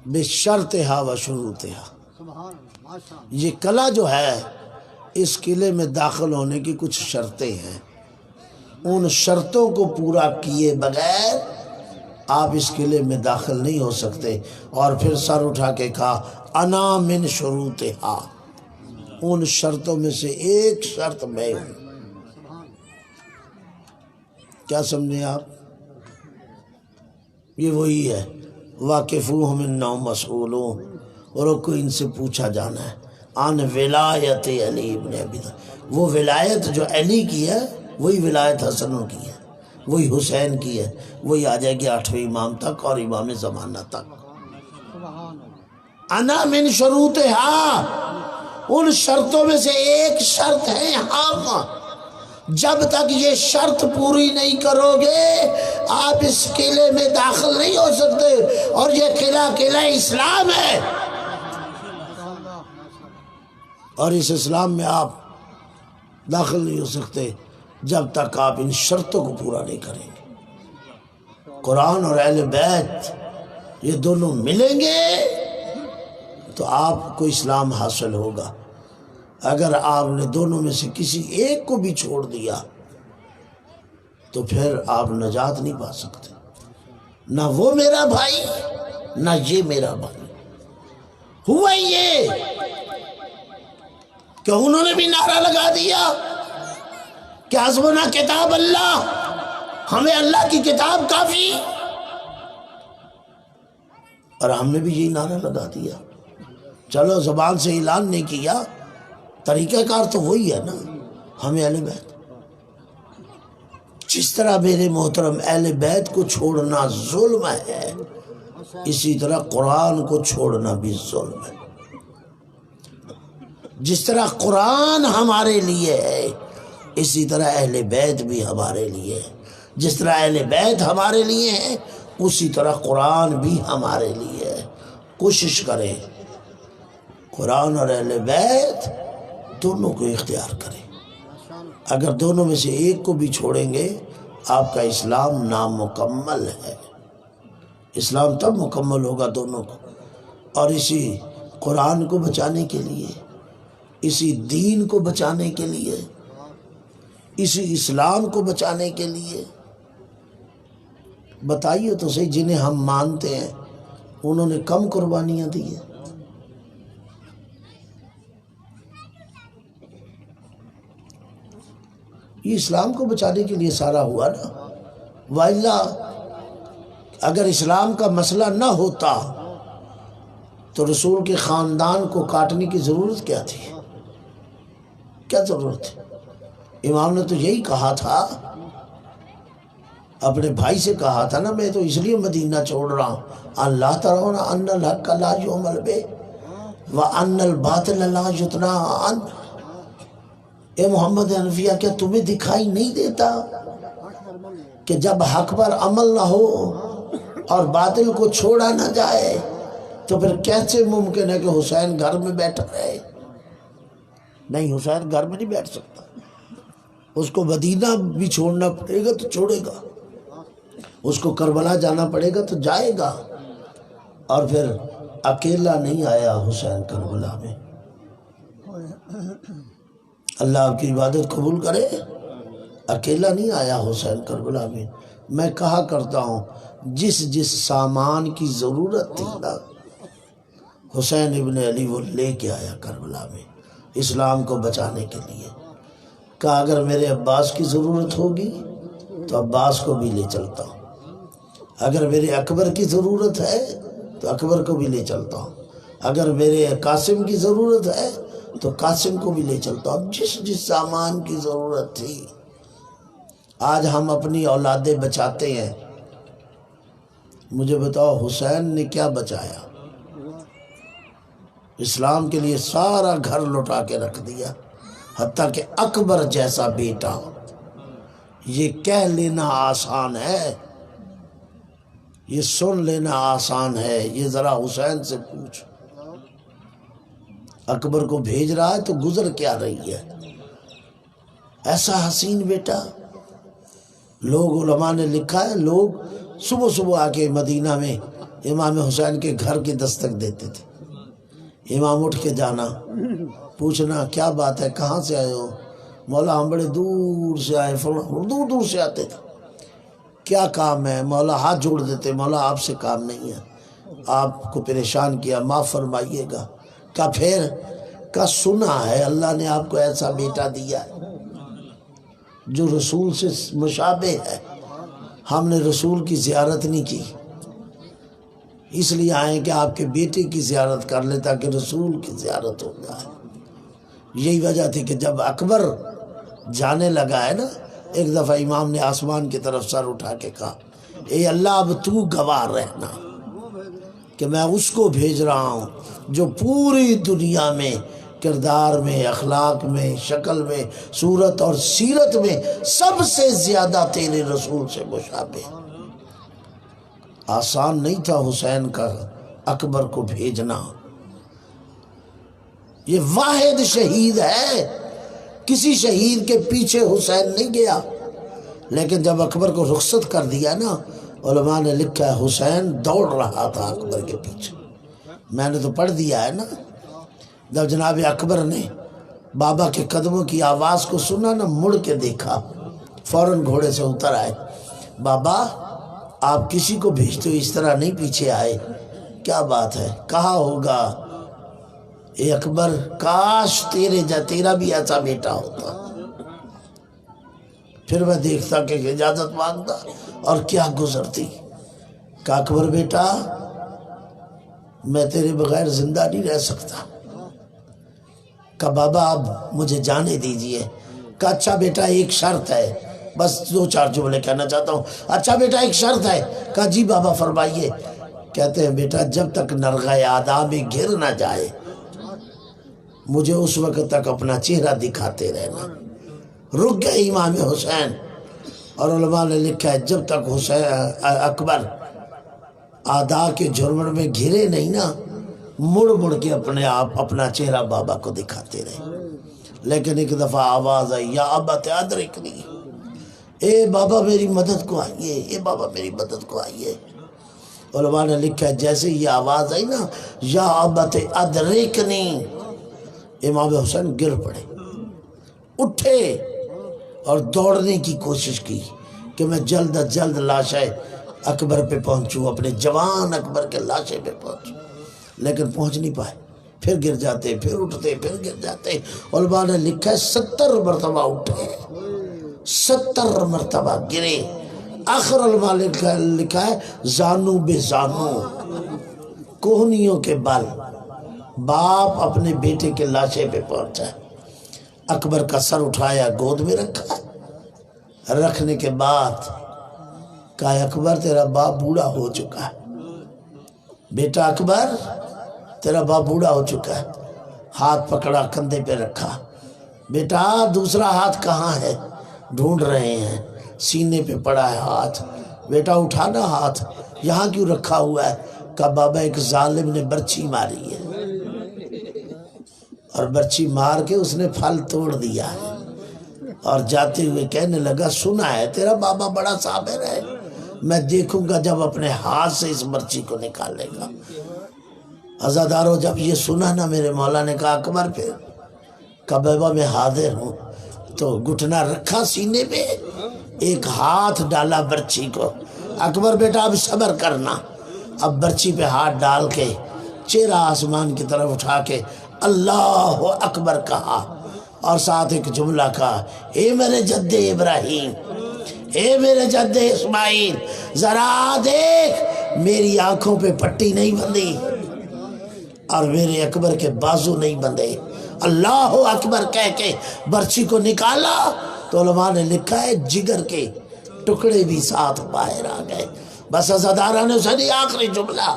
بشرطہا و شروطہا، یہ قلعہ جو ہے اس قلعے میں داخل ہونے کی کچھ شرطیں ہیں، ان شرطوں کو پورا کیے بغیر آپ اس قلعے میں داخل نہیں ہو سکتے۔ اور پھر سر اٹھا کے کہا انا من شروطہا، ان شرطوں میں سے ایک شرط میں ہوں۔ کیا سمجھیں آپ؟ یہ وہی ہے واقفوہم انہم مسئولون، اور کو ان سے پوچھا جانا ہے عن ولایت علی ابن ابی طالب، وہ ولایت جو علی کی ہے وہی ولایت حسنوں کی ہے، وہی حسین کی ہے، وہی آ جائے گی 8ویں امام تک اور امام زمانہ تک۔ انا من شروطہا، ان شرطوں میں سے ایک شرط ہے ہم، جب تک یہ شرط پوری نہیں کرو گے آپ اس قلعے میں داخل نہیں ہو سکتے، اور یہ قلعہ اسلام ہے، اور اس اسلام میں آپ داخل نہیں ہو سکتے جب تک آپ ان شرطوں کو پورا نہیں کریں گے۔ قرآن اور اہل بیت یہ دونوں ملیں گے تو آپ کو اسلام حاصل ہوگا۔ اگر آپ نے دونوں میں سے کسی ایک کو بھی چھوڑ دیا تو پھر آپ نجات نہیں پا سکتے، نہ وہ میرا بھائی نہ یہ میرا بھائی۔ ہوا یہ کہ انہوں نے بھی نعرہ لگا دیا کہ حسبنا کتاب اللہ، ہمیں اللہ کی کتاب کافی، اور ہم نے بھی یہی نعرہ لگا دیا۔ چلو زبان سے اعلان نہیں کیا، طریقہ کار تو وہی ہے نا، ہمیں اہل بیت۔ جس طرح میرے محترم اہل بیت کو چھوڑنا ظلم ہے، اسی طرح قرآن کو چھوڑنا بھی ظلم ہے۔ جس طرح قرآن ہمارے لیے ہے اسی طرح اہل بیت بھی ہمارے لیے ہے، جس طرح اہل بیت ہمارے لیے ہے اسی طرح قرآن بھی ہمارے لیے ہے۔ کوشش کریں قرآن اور اہل بیت دونوں کو اختیار کریں۔ اگر دونوں میں سے ایک کو بھی چھوڑیں گے آپ کا اسلام نامکمل ہے۔ اسلام تب مکمل ہوگا دونوں کو، اور اسی قرآن کو بچانے کے لیے، اسی دین کو بچانے کے لیے، اسی اسلام کو بچانے کے لیے بتائیے تو صحیح، جنہیں ہم مانتے ہیں انہوں نے کم قربانیاں دی ہیں۔ یہ اسلام کو بچانے کے لیے سارا ہوا نا، وَإِلَّا اگر اسلام کا مسئلہ نہ ہوتا تو رسول کے خاندان کو کاٹنے کی ضرورت کیا تھی؟ کیا ضرورت تھی؟ امام نے تو یہی کہا تھا، اپنے بھائی سے کہا تھا نا، میں تو اس لیے مدینہ چھوڑ رہا ہوں، اللہ ترون ان الحق لا یعمل بہ وان الباطل لا یتناہ عنہ۔ اے محمد حنفیہ کیا تمہیں دکھائی نہیں دیتا کہ جب حق پر عمل نہ ہو اور باطل کو چھوڑا نہ جائے تو پھر کیسے ممکن ہے کہ حسین گھر میں بیٹھا رہے؟ نہیں، حسین گھر میں نہیں بیٹھ سکتا، اس کو مدینہ بھی چھوڑنا پڑے گا تو چھوڑے گا، اس کو کربلا جانا پڑے گا تو جائے گا، اور پھر اکیلا نہیں آیا حسین کربلا میں۔ اللہ آپ کی عبادت قبول کرے، اکیلا نہیں آیا حسین کربلا میں۔ میں کہا کرتا ہوں جس سامان کی ضرورت تھی نا حسین ابن علی وہ لے کے آیا کربلا میں اسلام کو بچانے کے لیے۔ کہا اگر میرے عباس کی ضرورت ہوگی تو عباس کو بھی لے چلتا ہوں، اگر میرے اکبر کی ضرورت ہے تو اکبر کو بھی لے چلتا ہوں، اگر میرے قاسم کی ضرورت ہے تو قاسم کو بھی لے چلتا ہوں۔ جس سامان کی ضرورت تھی۔ آج ہم اپنی اولادیں بچاتے ہیں، مجھے بتاؤ حسین نے کیا بچایا؟ اسلام کے لیے سارا گھر لٹا کے رکھ دیا، حتیٰ کہ اکبر جیسا بیٹا۔ یہ کہہ لینا آسان ہے، یہ سن لینا آسان ہے، یہ ذرا حسین سے پوچھ۔ اکبر کو بھیج رہا ہے تو گزر کیا رہی ہے؟ ایسا حسین بیٹا۔ لوگ علماء نے لکھا ہے لوگ صبح صبح آ کے مدینہ میں امام حسین کے گھر کی دستک دیتے تھے۔ امام اٹھ کے جانا، پوچھنا کیا بات ہے، کہاں سے آئے ہو؟ مولا ہم بڑے دور سے آئے، دور دور سے آتے تھے، کیا کام ہے؟ مولا ہاتھ جوڑ دیتے، مولا آپ سے کام نہیں ہے، آپ کو پریشان کیا، معاف فرمائیے گا۔ کہا پھر؟ کہا سنا ہے اللہ نے آپ کو ایسا بیٹا دیا ہے جو رسول سے مشابہ ہے، ہم نے رسول کی زیارت نہیں کی، اس لیے آئیں کہ آپ کے بیٹے کی زیارت کر لیں تاکہ رسول کی زیارت ہو جائے۔ یہی وجہ تھی کہ جب اکبر جانے لگا ہے نا، ایک دفعہ امام نے آسمان کی طرف سر اٹھا کے کہا اے اللہ اب تو گواہ رہنا کہ میں اس کو بھیج رہا ہوں جو پوری دنیا میں کردار میں، اخلاق میں، شکل میں، صورت اور سیرت میں سب سے زیادہ تیرے رسول سے مشابہ۔ آسان نہیں تھا حسین کا اکبر کو بھیجنا، یہ واحد شہید ہے، کسی شہید کے پیچھے حسین نہیں گیا، لیکن جب اکبر کو رخصت کر دیا نا، علماء نے لکھا ہے حسین دوڑ رہا تھا اکبر کے پیچھے، میں نے تو پڑھ دیا ہے نا۔ جب جناب اکبر نے بابا کے قدموں کی آواز کو سنا نا، مڑ کے دیکھا، فوراً گھوڑے سے اتر آئے، بابا آپ کسی کو بھیجتے ہو اس طرح نہیں پیچھے آئے، کیا بات ہے؟ کہا ہوگا اے اکبر کاش تیرا بھی ایسا بیٹا ہوتا، پھر میں دیکھتا کہ اجازت مانگتا اور کیا گزرتی۔ کہا اکبر بیٹا میں تیرے بغیر زندہ نہیں رہ سکتا۔ کہا بابا اب مجھے جانے دیجئے۔ کہا اچھا بیٹا ایک شرط ہے، بس 2-4 جملے کہنا چاہتا ہوں۔ اچھا بیٹا ایک شرط ہے۔ کہا جی بابا فرمائیے۔ کہتے ہیں بیٹا جب تک نرغہ اعداء میں گر نہ جائے مجھے اس وقت تک اپنا چہرہ دکھاتے رہنا۔ رک گئے امام حسین، اور علماء نے لکھا ہے جب تک اکبر اعداء کے جھرمٹ میں گھرے نہیں نا، مڑ مڑ کے اپنے آپ اپنا چہرہ بابا کو دکھاتے رہے۔ لیکن ایک دفعہ آواز آئی یا ابت ادرکنی، اے بابا میری مدد کو آئیے، اے بابا میری مدد کو آئیے۔ علماء نے لکھا ہے جیسے یہ آواز آئی نا یا ابت ادرکنی، امام حسین گر پڑے، اٹھے اور دوڑنے کی کوشش کی کہ میں جلد از جلد لاشے اکبر پہ پہنچوں، اپنے جوان اکبر کے لاشے پہ پہنچوں، لیکن پہنچ نہیں پائے، پھر گر جاتے، پھر اٹھتے، پھر گر جاتے۔ علماء نے لکھا ہے 70 مرتبہ اٹھے، 70 مرتبہ گرے، آخر علماء نے لکھا ہے زانو بے زانو، کوہنیوں کے بل، باپ اپنے بیٹے کے لاشے پہ پہنچا، اکبر کا سر اٹھایا، گود میں رکھا، رکھنے کے بعد کہا اکبر تیرا باپ بوڑھا ہو چکا ہے، بیٹا اکبر تیرا باپ بوڑھا ہو چکا ہے۔ ہاتھ پکڑا، کندھے پہ رکھا، بیٹا دوسرا ہاتھ کہاں ہے؟ ڈھونڈ رہے ہیں، سینے پہ پڑا ہے ہاتھ، بیٹا اٹھانا ہاتھ، یہاں کیوں رکھا ہوا ہے؟ کہا بابا ایک ظالم نے برچھی ماری ہے، اور برچھی مار کے اس نے پھل توڑ دیا ہے، اور جاتے ہوئے کہنے لگا سنا ہے تیرا بابا بڑا صابر ہے، میں دیکھوں گا جب اپنے ہاتھ سے اس برچھی کو نکالے گا۔ عزادارو جب یہ سنا نا میرے مولا نے کہا اکبر پھر؟ کہا بابا میں حاضر ہوں، تو گھٹنا رکھا سینے پہ، ایک ہاتھ ڈالا برچھی کو، اکبر بیٹا اب صبر کرنا، اب برچھی پہ ہاتھ ڈال کے چہرہ آسمان کی طرف اٹھا کے اللہ اکبر کہا، اور ساتھ ایک جملہ کہا اے میرے جد ابراہیم، اے میرے جد اسماعیل، ذرا دیکھ میری آنکھوں پہ پٹی نہیں بندھی اور میرے اکبر کے بازو نہیں بندھے۔ اللہ اکبر کہہ کے برچھی کو نکالا تو علماء نے لکھا ہے جگر کے ٹکڑے بھی ساتھ باہر آ گئے۔ بس عزادارہ نے اسے آخری جملہ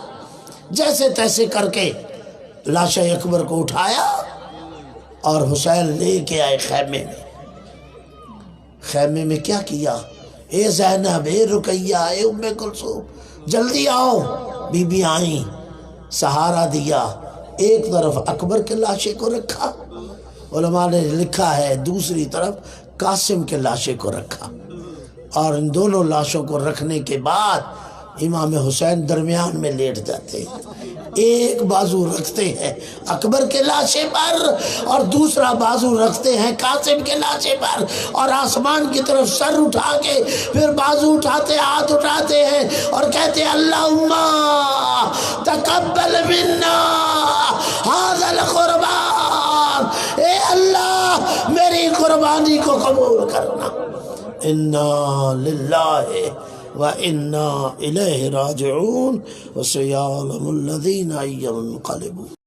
جیسے تیسے کر کے لاشِ اکبر کو اٹھایا اور حسین لے کے آئے خیمے میں۔ خیمے میں کیا کیا؟ اے زینب، اے رقیہ، اے ام کلثوم جلدی آؤ، بی بی آئیں، سہارا دیا، ایک طرف اکبر کے لاشے کو رکھا، علماء نے لکھا ہے دوسری طرف قاسم کے لاشے کو رکھا، اور ان دونوں لاشوں کو رکھنے کے بعد امام حسین درمیان میں لیٹ جاتے، ایک بازو رکھتے ہیں اکبر کے لاشے پر اور دوسرا بازو رکھتے ہیں قاسم کے لاشے پر، اور آسمان کی طرف سر اٹھا کے پھر بازو اٹھاتے ہاتھ اٹھاتے ہیں اور کہتے ہیں اللہم تقبل منا ھذا القربان، اے اللہ میری قربانی کو قبول کرنا۔ انا للہ وَإِنَّا إِلَيْهِ رَاجِعُونَ وَسَيَعْلَمُ الَّذِينَ يَنقَلِبُونَ